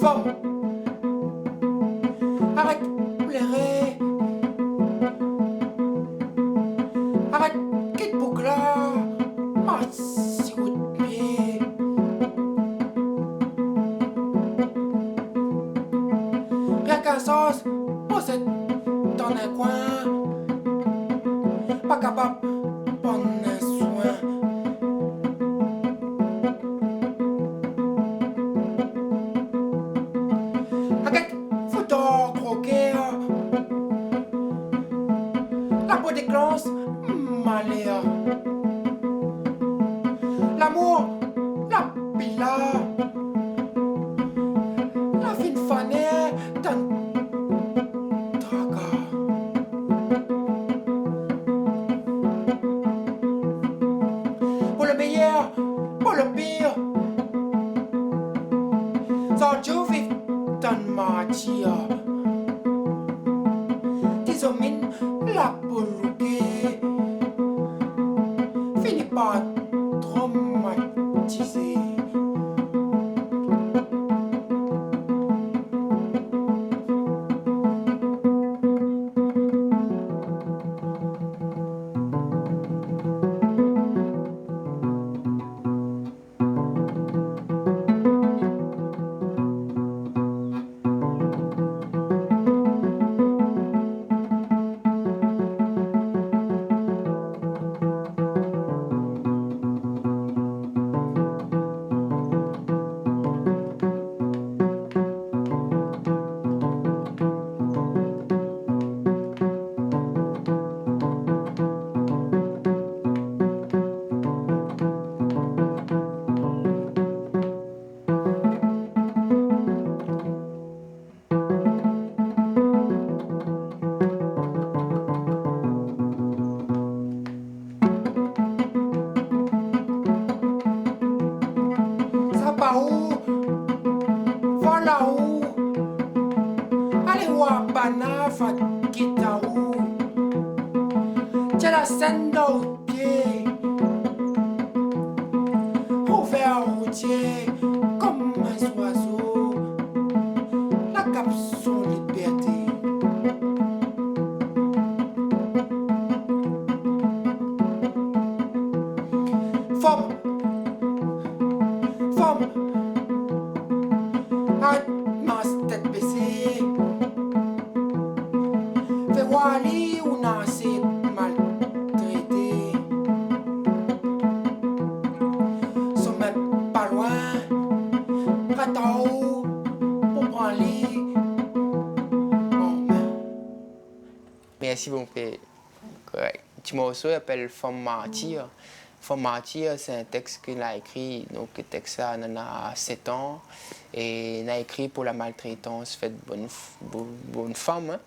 Femme, arrête de pleurer. Arrête, quitte boucle là. Merci, coup de pied. Rien qu'un sens, posé dans un coin. Pas capable de prendre un soin. Arrête, faut-on croquer. La peau déclenche, malheur. L'amour, la pila. La fine fanée, d'un tracas. Pour le meilleur, pour le pire. Sans Dieu vivre dans ma tia. Disomine la poluquée. Fini par traumatiser. Ça va où? Voilà où? Allez voir Banafa Guitaou. Tiens la scène au pied. Ouvert routier comme un oiseau. La capsule liberté. Femme, femme, arrête ma tête baissée. Fais voir les ou n'a c'est maltraité. Sont même pas loin. Rate en haut pour prendre les en main. Merci mon père. Correct. Tu morceau s'appelle Femme martyre. Femme martyre, c'est un texte qu'il a écrit. Donc, le texte, ça, on en a 7 ans. Et il a écrit pour la maltraitance faite bonne femme. Hein.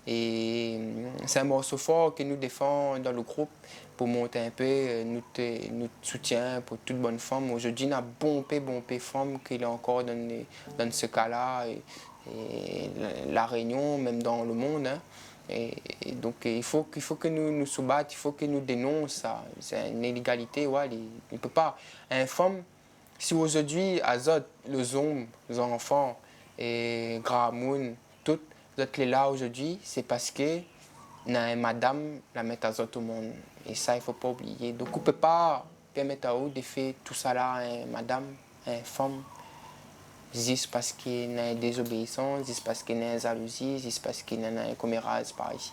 Et c'est un morceau fort que nous défendons dans le groupe pour monter un peu notre soutien pour toute bonne femme. Aujourd'hui, on a bon peu femmes qu'il est encore dans ce cas-là. Et la Réunion, même dans le monde. Hein. Et donc il faut que nous nous battions, il faut que nous dénoncions ça. C'est une inégalité, ouais, il ne peut pas. Un femme, si aujourd'hui, Azot, les hommes, les enfants, et Gramoun, toutes, vous êtes là aujourd'hui, c'est parce que une madame la met Azot au monde. Et ça, il ne faut pas oublier. Donc on ne peut pas permettre à eux de faire tout ça là, madame, femme. Juste parce qu'il y a une désobéissance, juste parce qu'il y a une jalousie, juste parce qu'il y a une commérage par ici.